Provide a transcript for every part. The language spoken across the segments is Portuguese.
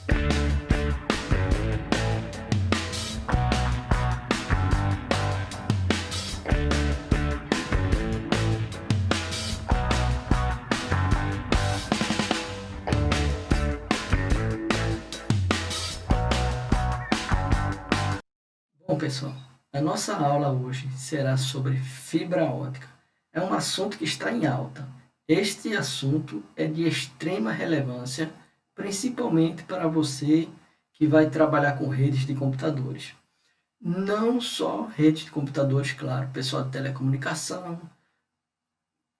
Bom, pessoal, a nossa aula hoje será sobre fibra ótica. É um assunto que está em alta. Este assunto é de extrema relevância, principalmente para você que vai trabalhar com redes de computadores. Não só redes de computadores, claro, pessoal de telecomunicação,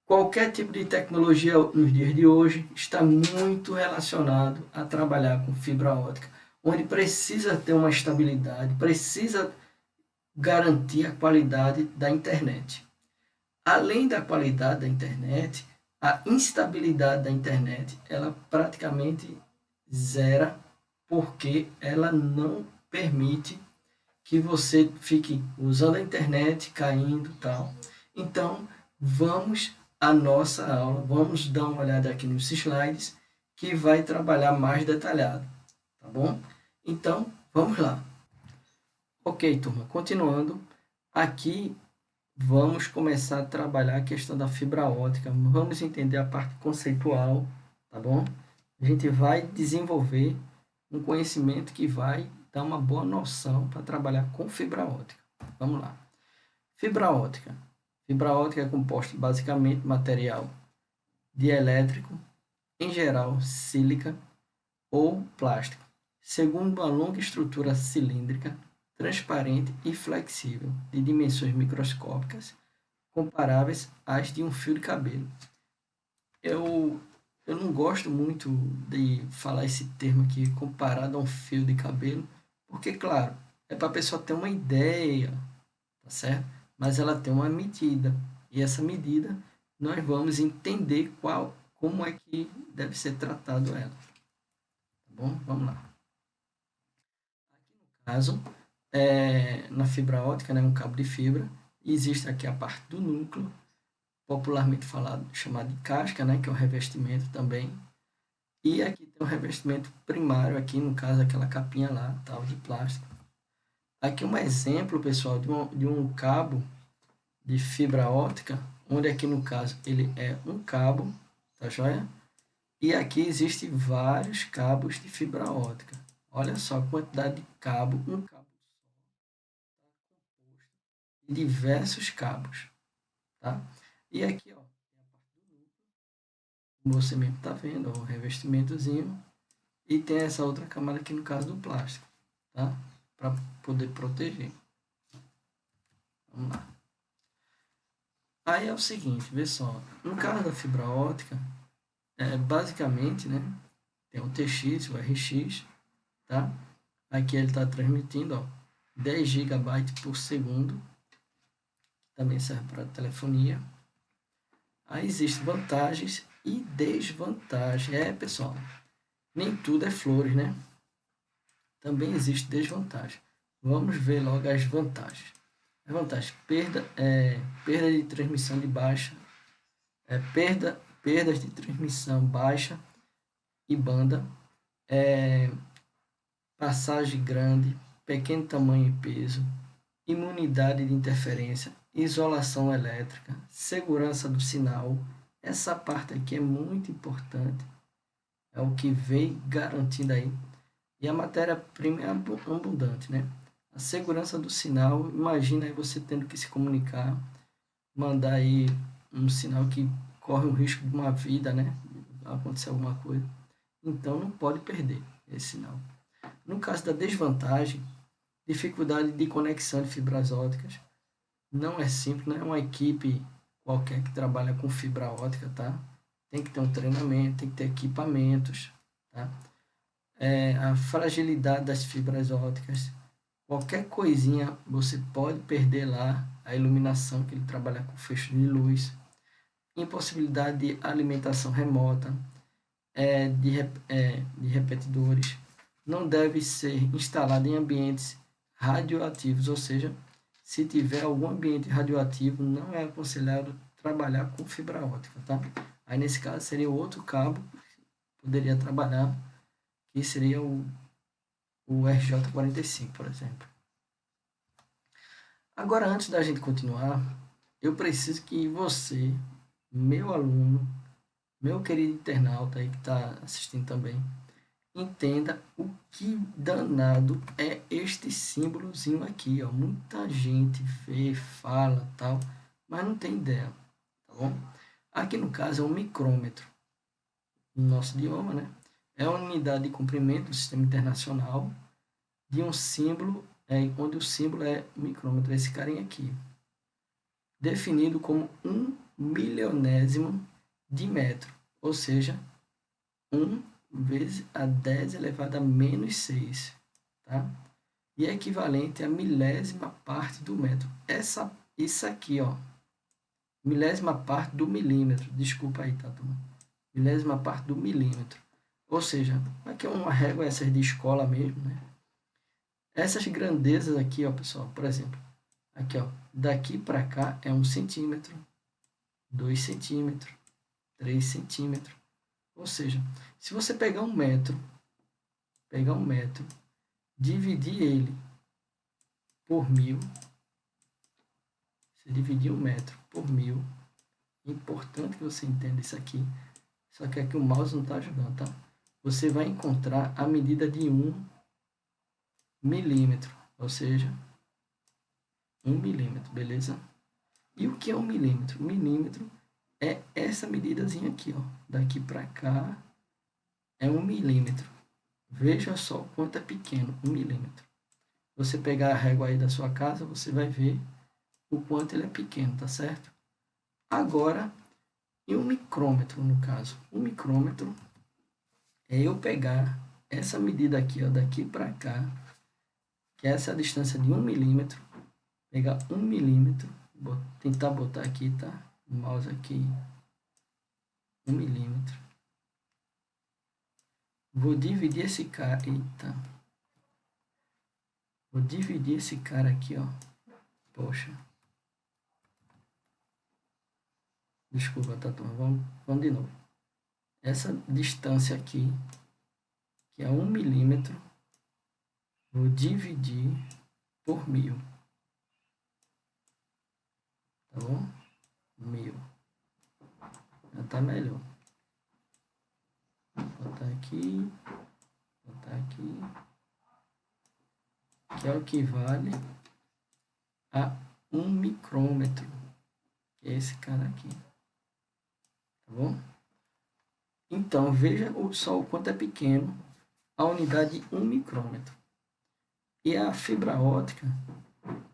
qualquer tipo de tecnologia nos dias de hoje está muito relacionado a trabalhar com fibra ótica, onde precisa ter uma estabilidade, precisa garantir a qualidade da internet. Além da qualidade da internet, a instabilidade da internet, ela praticamente zera, porque ela não permite que você fique usando a internet, caindo e tal. Então, vamos à nossa aula, vamos dar uma olhada aqui nos slides, que vai trabalhar mais detalhado, tá bom? Então, vamos lá. Ok, turma, continuando, aqui vamos começar a trabalhar a questão da fibra ótica, vamos entender a parte conceitual, tá bom? A gente vai desenvolver um conhecimento que vai dar uma boa noção para trabalhar com fibra ótica. Vamos lá. Fibra ótica. Fibra ótica é composta basicamente de material dielétrico, em geral sílica ou plástico, segundo uma longa estrutura cilíndrica, transparente e flexível, de dimensões microscópicas, comparáveis às de um fio de cabelo. Eu não gosto muito de falar esse termo aqui, comparado a um fio de cabelo, porque, claro, é para a pessoa ter uma ideia, tá certo? Mas ela tem uma medida, e essa medida nós vamos entender como é que deve ser tratado ela. Tá bom? Vamos lá. Caso, na fibra ótica, né, um cabo de fibra, existe aqui a parte do núcleo, popularmente falado, chamado de casca, né, que é o revestimento também, e aqui tem o revestimento primário, aqui no caso aquela capinha lá, tal, de plástico. Aqui um exemplo, pessoal, de um cabo de fibra ótica, onde aqui no caso ele é um cabo, tá joia? E aqui existe vários cabos de fibra ótica. Olha só a quantidade de cabo, um cabo de diversos cabos, tá? E aqui, ó, como você mesmo está vendo, ó, o revestimentozinho, e tem essa outra camada aqui no caso do plástico, tá? Para poder proteger. Vamos lá. Aí é o seguinte, vê só, no caso da fibra ótica, basicamente, né, tem o TX, o RX, tá? Aqui ele está transmitindo, ó, 10 GB por segundo, também serve para telefonia. Aí existem vantagens e desvantagens. Pessoal, nem tudo é flores, né? Também existe desvantagem. Vamos ver logo as vantagens. As vantagens: perda de transmissão de baixa, perdas de transmissão baixa e banda, passagem grande, pequeno tamanho e peso, imunidade de interferência, isolação elétrica, segurança do sinal. Essa parte aqui é muito importante, é o que vem garantindo aí. E a matéria-prima é abundante, né? A segurança do sinal, imagina aí você tendo que se comunicar, mandar aí um sinal que corre o risco de uma vida, né? Acontecer alguma coisa. Então não pode perder esse sinal. No caso da desvantagem, dificuldade de conexão de fibras óticas. Não é simples, não é uma equipe qualquer que trabalha com fibra ótica, tá? Tem que ter um treinamento, tem que ter equipamentos, tá? A fragilidade das fibras óticas. Qualquer coisinha você pode perder lá a iluminação, que ele trabalha com fecho de luz. Impossibilidade de alimentação remota, de repetidores. Não deve ser instalado em ambientes radioativos, ou seja, se tiver algum ambiente radioativo, não é aconselhado trabalhar com fibra ótica, tá? Aí nesse caso seria outro cabo que poderia trabalhar, que seria o RJ45, por exemplo. Agora, antes da gente continuar, eu preciso que você, meu aluno, meu querido internauta aí que está assistindo também, entenda o que danado é este símbolozinho aqui, ó. Muita gente vê, fala, tal, mas não tem ideia, tá bom? Aqui no caso é um micrômetro, no nosso idioma, né? É a unidade de comprimento do sistema internacional de um símbolo, onde o símbolo é micrômetro, esse carinha aqui, definido como 1 milionésimo de metro, ou seja, 1 vezes a 10 elevado a menos 6, tá? E é equivalente a milésima parte do metro. Isso aqui, ó, milésima parte do milímetro, desculpa aí, tá, turma? Milésima parte do milímetro. Ou seja, aqui é uma régua essas de escola mesmo, né? Essas grandezas aqui, ó, pessoal, por exemplo, aqui, ó, daqui para cá é 1 centímetro, 2 centímetros, 3 centímetros. Ou seja, se você pegar um metro, dividir ele por 1000, você dividir 1 metro por 1000, é importante que você entenda isso aqui, só que aqui o mouse não está ajudando, tá? Você vai encontrar a medida de 1 milímetro, ou seja, 1 milímetro, beleza? E o que é 1 milímetro? 1 milímetro é essa medidazinha aqui, ó, daqui para cá é 1 milímetro. Veja só o quanto é pequeno, 1 milímetro. Você pegar a régua aí da sua casa, você vai ver o quanto ele é pequeno, tá certo? Agora, e um micrômetro, no caso? Um micrômetro é eu pegar essa medida aqui, ó, daqui para cá, que essa é a distância de 1 milímetro, pegar 1 milímetro, tentar botar aqui, tá? O mouse aqui, 1 milímetro. Vou dividir esse cara, eita. Vou dividir esse cara aqui, ó. Poxa. Desculpa, tá, turma? Vamos de novo. Essa distância aqui, que é 1 milímetro, vou dividir por 1000. Tá bom? 1000. Já tá melhor. Vou botar aqui. Botar aqui. Que é o que vale a 1 micrômetro. Que é esse cara aqui. Tá bom? Então, veja só o quanto é pequeno a unidade de 1 micrômetro. E a fibra ótica,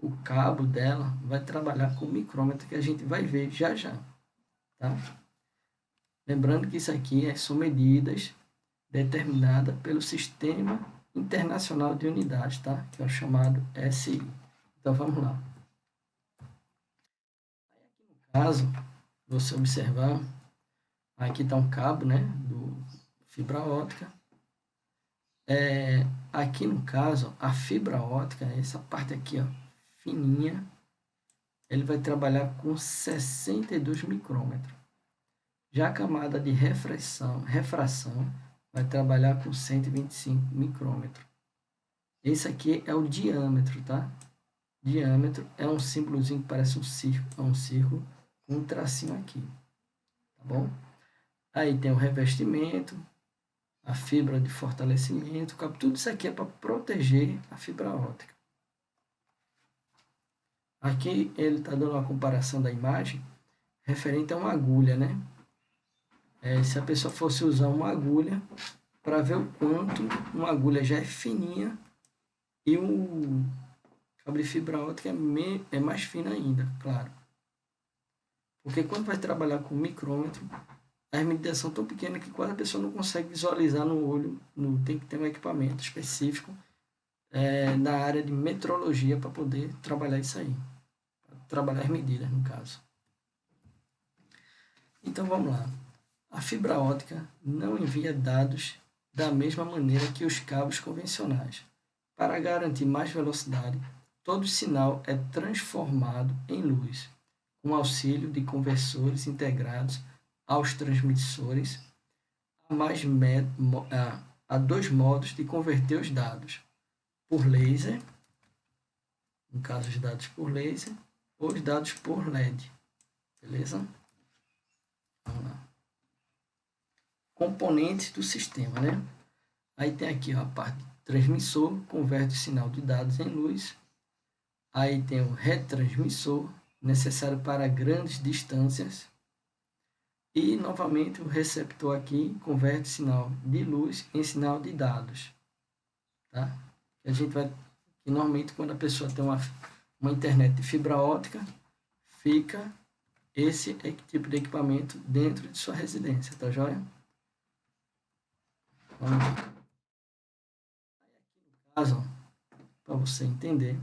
o cabo dela, vai trabalhar com o micrômetro que a gente vai ver já já. Tá? Lembrando que isso aqui são medidas determinadas pelo Sistema Internacional de Unidades, tá? Que é o chamado SI. Então, vamos lá. Aqui no caso, você observar, aqui está um cabo, né, do fibra ótica. Aqui no caso, a fibra ótica, essa parte aqui, ó, fininha, ele vai trabalhar com 62 micrômetros. Já a camada de refração vai trabalhar com 125 micrômetros. Esse aqui é o diâmetro, tá? Diâmetro é um símbolozinho que parece um círculo com um tracinho aqui, tá bom? Aí tem o revestimento, a fibra de fortalecimento, tudo isso aqui é para proteger a fibra ótica. Aqui ele está dando uma comparação da imagem referente a uma agulha, né? Se a pessoa fosse usar uma agulha, para ver o quanto uma agulha já é fininha e o cabo de fibra ótica é mais fino ainda, claro. Porque quando vai trabalhar com micrômetro, as medidas são tão pequenas que quase a pessoa não consegue visualizar no olho, tem que ter um equipamento específico na área de metrologia para poder trabalhar isso aí. Trabalhar as medidas, no caso. Então, vamos lá. A fibra ótica não envia dados da mesma maneira que os cabos convencionais. Para garantir mais velocidade, todo sinal é transformado em luz, com auxílio de conversores integrados aos transmissores há dois modos de converter os dados: por laser, no caso os dados por laser, ou os dados por LED. Beleza? Vamos lá. Componentes do sistema, né? Aí tem aqui ó, a parte de transmissor, converte o sinal de dados em luz. Aí tem o retransmissor, necessário para grandes distâncias. E, novamente, o receptor aqui converte sinal de luz em sinal de dados. Tá? A gente vai, que normalmente, quando a pessoa tem uma internet de fibra ótica, fica esse tipo de equipamento dentro de sua residência, tá joia? Vamos lá. No caso, para você entender,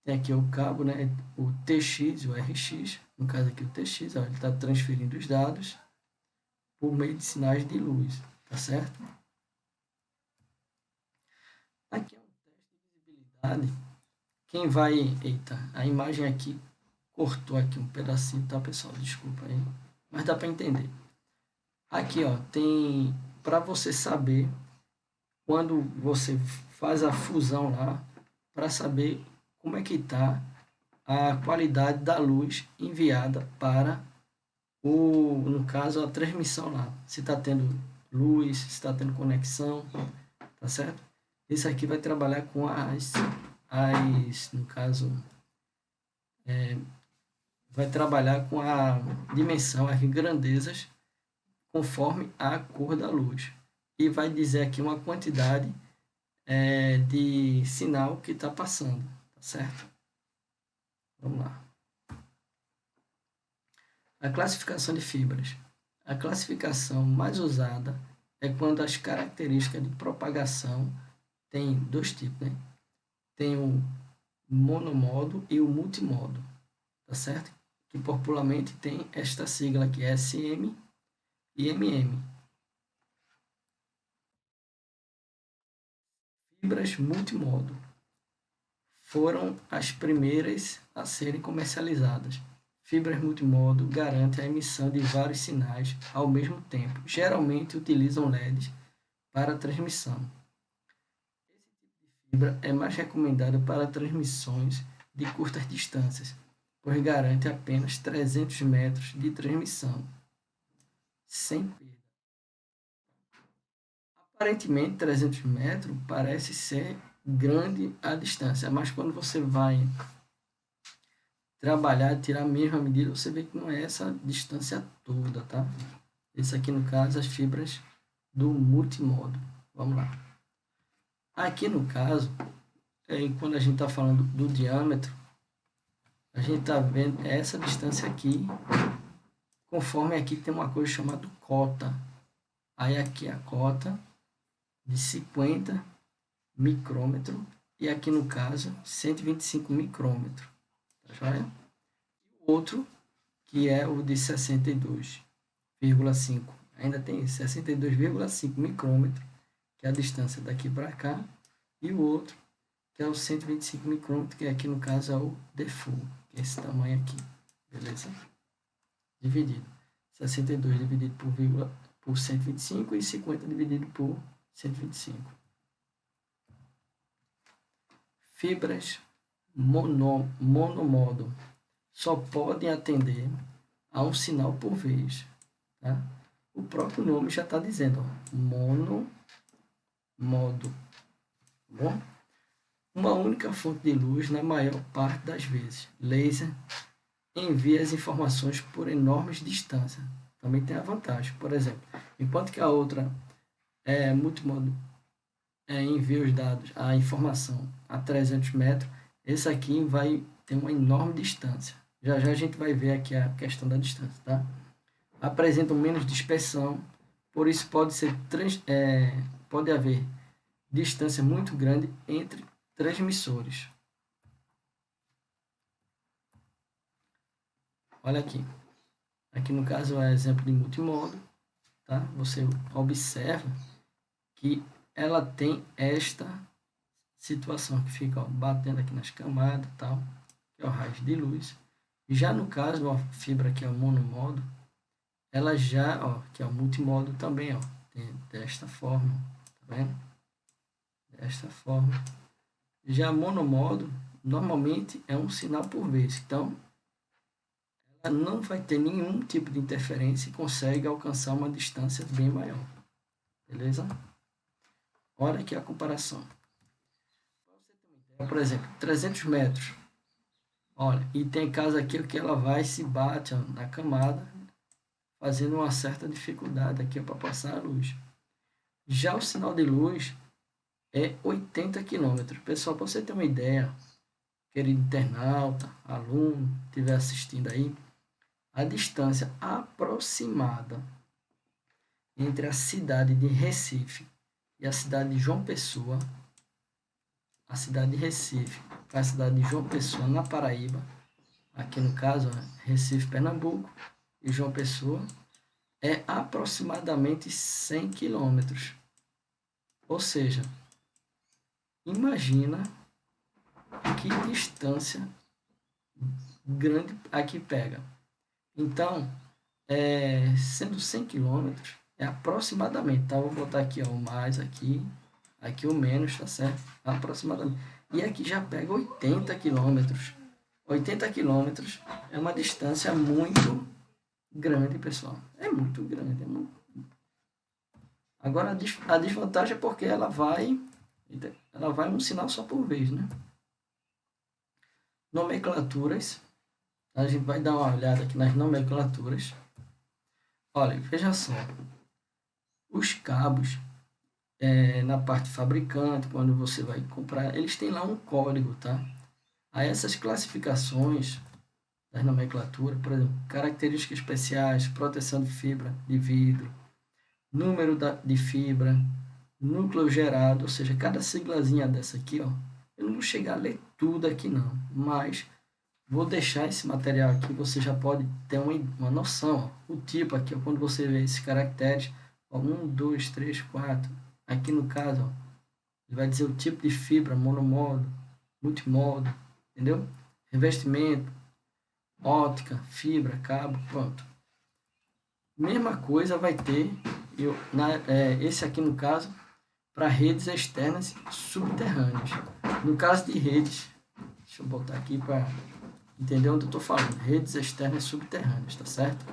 tem aqui o cabo, né, o TX e o RX, no caso aqui o TX, ó, ele está transferindo os dados por meio de sinais de luz, tá certo? Aqui é um teste de visibilidade. Quem vai... Eita, a imagem aqui cortou aqui um pedacinho, tá, pessoal? Desculpa aí, mas dá para entender. Aqui, ó, tem para você saber quando você faz a fusão lá, para saber como é que está a qualidade da luz enviada para no caso, a transmissão lá. Se está tendo luz, se está tendo conexão, tá certo? Esse aqui vai trabalhar com no caso, vai trabalhar com a dimensão, as grandezas, conforme a cor da luz. E vai dizer aqui uma quantidade de sinal que está passando, tá certo? Vamos lá. A classificação de fibras. A classificação mais usada é quando as características de propagação têm dois tipos, né? Tem o monomodo e o multimodo, tá certo? Que popularmente tem esta sigla aqui, SM e MM. Fibras multimodo foram as primeiras a serem comercializadas. Fibras multimodo garantem a emissão de vários sinais ao mesmo tempo. Geralmente utilizam LEDs para transmissão. Esse tipo de fibra é mais recomendado para transmissões de curtas distâncias, pois garante apenas 300 metros de transmissão, sem perda. Aparentemente, 300 metros parece ser grande a distância, mas quando você vai trabalhar, tirar a mesma medida, você vê que não é essa distância toda, tá? Esse aqui, no caso, as fibras do multimodo. Vamos lá. Aqui, no caso, quando a gente está falando do diâmetro, a gente está vendo essa distância aqui, conforme aqui tem uma coisa chamada cota. Aí aqui a cota de 50 micrômetro e aqui no caso 125 micrômetro, tá joia? O outro que é o de 62,5, ainda tem 62,5 micrômetro, que é a distância daqui para cá, e o outro que é o 125 micrômetro, que aqui no caso é o default, que é esse tamanho aqui, beleza? Dividido, 62 dividido por 125 e 50 dividido por 125. Fibras monomodo só podem atender a um sinal por vez. Tá? O próprio nome já está dizendo, ó, monomodo. Bom? Uma única fonte de luz na maior parte das vezes. Laser envia as informações por enormes distâncias. Também tem a vantagem. Por exemplo, enquanto que a outra multimodo envia os dados, a informação a 300 metros, esse aqui vai ter uma enorme distância. Já já a gente vai ver aqui a questão da distância, tá? Apresentam menos dispersão, por isso pode haver distância muito grande entre transmissores. Olha aqui. Aqui no caso é exemplo de multimodo, tá? Você observa que ela tem esta situação que fica batendo aqui nas camadas, tal, que é o raio de luz. Já no caso da fibra que é o monomodo, ela já, ó, que é o multimodo também, ó, tem desta forma. vendo? Desta forma. Já monomodo, normalmente é um sinal por vez. Então, ela não vai ter nenhum tipo de interferência e consegue alcançar uma distância bem maior. Beleza? Olha aqui a comparação. Por exemplo, 300 metros. Olha, e tem casa aqui que ela vai e se bate ó, na camada, fazendo uma certa dificuldade aqui para passar a luz. Já o sinal de luz é 80 km. Pessoal, para você ter uma ideia, querido internauta, aluno, que estiver assistindo aí, a distância aproximada entre a cidade de Recife e a cidade de João Pessoa, a cidade de Recife para a cidade de João Pessoa, na Paraíba, aqui no caso, Recife, Pernambuco, e João Pessoa, é aproximadamente 100 quilômetros. Ou seja, imagina que distância grande aqui pega. Então, sendo 100 quilômetros, é aproximadamente, tá? Vou botar aqui ó, o mais aqui o menos, tá certo? Aproximadamente. E aqui já pega 80 quilômetros. 80 quilômetros é uma distância muito grande, pessoal. É muito grande. Agora, a desvantagem é porque ela vai um sinal só por vez, né? Nomenclaturas. A gente vai dar uma olhada aqui nas nomenclaturas. Olha, veja só. Os cabos, na parte fabricante, quando você vai comprar, eles têm lá um código, tá? Aí essas classificações das nomenclaturas, por exemplo, características especiais, proteção de fibra de vidro, número de fibra, núcleo gerado, ou seja, cada siglazinha dessa aqui, ó, eu não vou chegar a ler tudo aqui não, mas vou deixar esse material aqui, você já pode ter uma noção, ó, o tipo aqui, ó, quando você vê esses caracteres, ó, 1, 2, 3, 4, aqui no caso, ó, ele vai dizer o tipo de fibra, monomodo, multimodo, entendeu? Revestimento, ótica, fibra, cabo, pronto. Mesma coisa vai ter, esse aqui no caso, para redes externas subterrâneas. No caso de redes, deixa eu botar aqui para entender onde eu estou falando, redes externas subterrâneas, tá certo?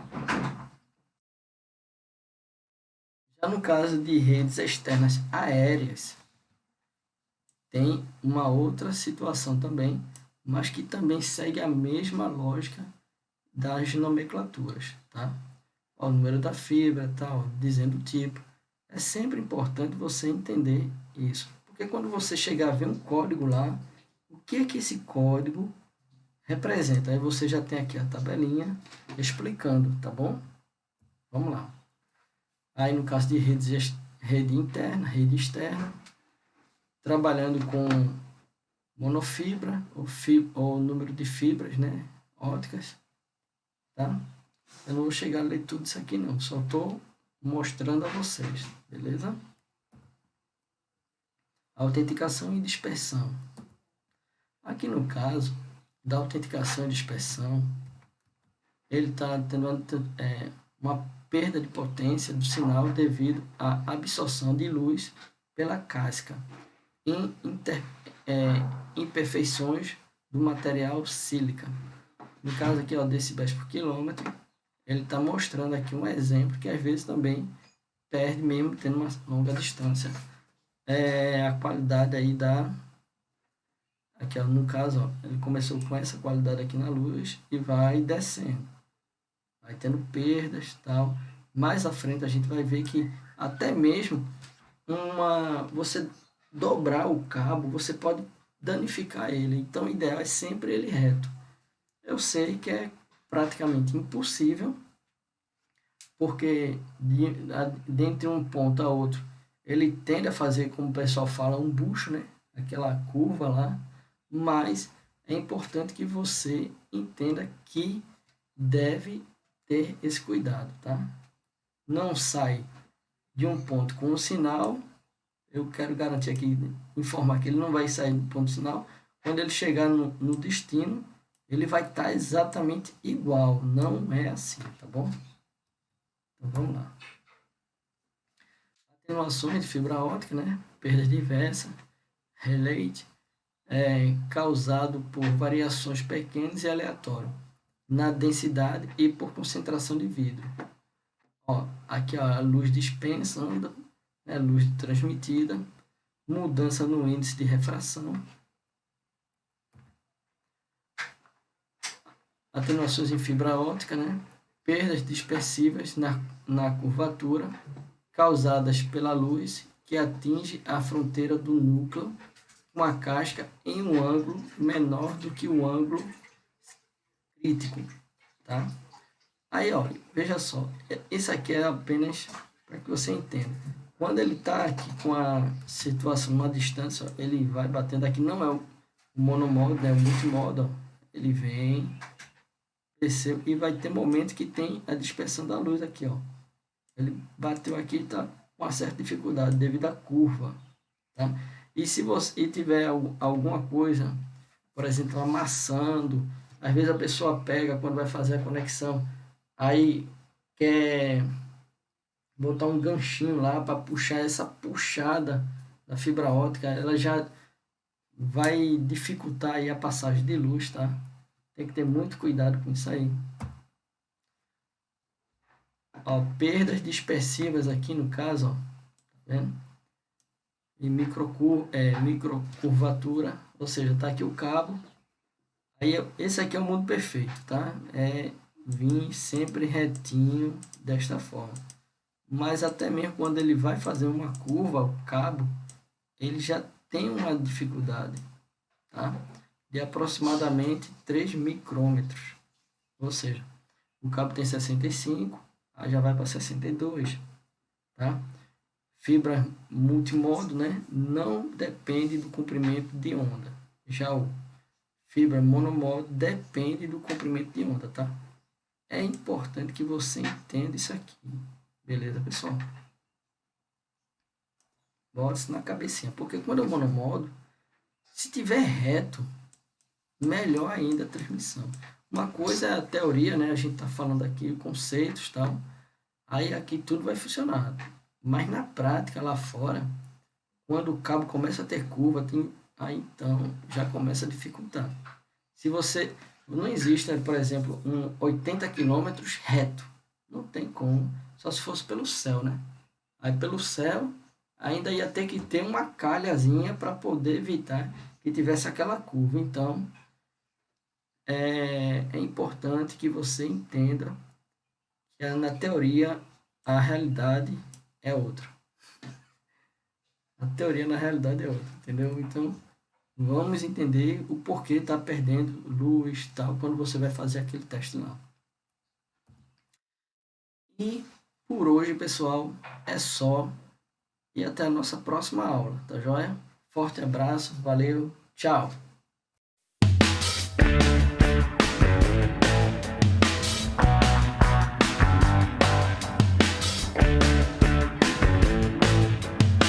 Já no caso de redes externas aéreas, tem uma outra situação também, mas que também segue a mesma lógica das nomenclaturas, tá? O número da fibra, tal, dizendo o tipo. É sempre importante você entender isso, porque quando você chegar a ver um código lá, o que é que esse código representa? Aí você já tem aqui a tabelinha explicando, tá bom? Vamos lá. Aí no caso de rede interna, rede externa, trabalhando com monofibra ou número de fibras, né, óticas, tá? Eu não vou chegar a ler tudo isso aqui não, só estou mostrando a vocês, beleza? Autenticação e dispersão. Aqui no caso da autenticação e dispersão, ele está tendo uma perda de potência do sinal devido à absorção de luz pela casca em imperfeições do material sílica. No caso aqui, ó, decibéis por quilômetro, ele está mostrando aqui um exemplo que às vezes também perde mesmo tendo uma longa distância. A qualidade aí aqui ó, no caso ó, ele começou com essa qualidade aqui na luz e vai descendo, vai tendo perdas tal. Mais à frente a gente vai ver que até mesmo você dobrar o cabo, você pode danificar ele. Então o ideal é sempre ele reto. Eu sei que é praticamente impossível, porque dentre um ponto a outro ele tende a fazer, como o pessoal fala, um bucho, né? Aquela curva lá, mas é importante que você entenda que deve ter esse cuidado, tá? Não sai de um ponto com um sinal, eu quero garantir aqui, informar que ele não vai sair do ponto sinal, quando ele chegar no destino, ele vai estar exatamente igual, não é assim, tá bom? Então vamos lá. Atenuações de fibra óptica, né? Perdas diversas, relay, causado por variações pequenas e aleatórias na densidade e por concentração de vidro. Ó, aqui ó, a luz dispensa, né, luz transmitida, mudança no índice de refração, atenuações em fibra óptica, né, perdas dispersivas na curvatura causadas pela luz que atinge a fronteira do núcleo com a casca em um ângulo menor do que o ângulo crítico, tá? Aí, ó, veja só, isso aqui é apenas para que você entenda. Quando ele está aqui com a situação numa distância, ó, ele vai batendo aqui, não é o monomodo, né, o multimodo, ó, ele vem, desceu, e vai ter momento que tem a dispersão da luz aqui, ó. Ele bateu aqui e está com uma certa dificuldade devido à curva, tá? E se você tiver alguma coisa, por exemplo, amassando, às vezes a pessoa pega quando vai fazer a conexão, aí quer botar um ganchinho lá para puxar essa puxada da fibra óptica, ela já vai dificultar aí a passagem de luz, tá? Tem que ter muito cuidado com isso aí. Ó, perdas dispersivas aqui no caso, ó, tá vendo? E microcurvatura, ou seja, tá aqui o cabo. Aí esse aqui é o mundo perfeito, tá? É vir sempre retinho desta forma. Mas até mesmo quando ele vai fazer uma curva, o cabo, ele já tem uma dificuldade, tá? De aproximadamente 3 micrômetros. Ou seja, o cabo tem 65, aí já vai para 62, tá? Fibra multimodo, né? Não depende do comprimento de onda. Já o fibra monomodo depende do comprimento de onda, tá? É importante que você entenda isso aqui. Beleza, pessoal? Bota isso na cabecinha. Porque quando é monomodo, se tiver reto, melhor ainda a transmissão. Uma coisa é a teoria, né? A gente tá falando aqui conceitos e tal. Aí aqui tudo vai funcionar. Mas na prática, lá fora, quando o cabo começa a ter curva, aí então já começa a dificultar. Se você... Não existe, por exemplo, um 80 quilômetros reto. Não tem como. Só se fosse pelo céu, né? Aí pelo céu, ainda ia ter que ter uma calhazinha para poder evitar que tivesse aquela curva. Então, é importante que você entenda que na teoria a realidade é outra. A teoria na realidade é outra, entendeu? Então, vamos entender o porquê está perdendo luz tal quando você vai fazer aquele teste lá. E por hoje, pessoal, é só. E até a nossa próxima aula, tá joia? Forte abraço, valeu, tchau!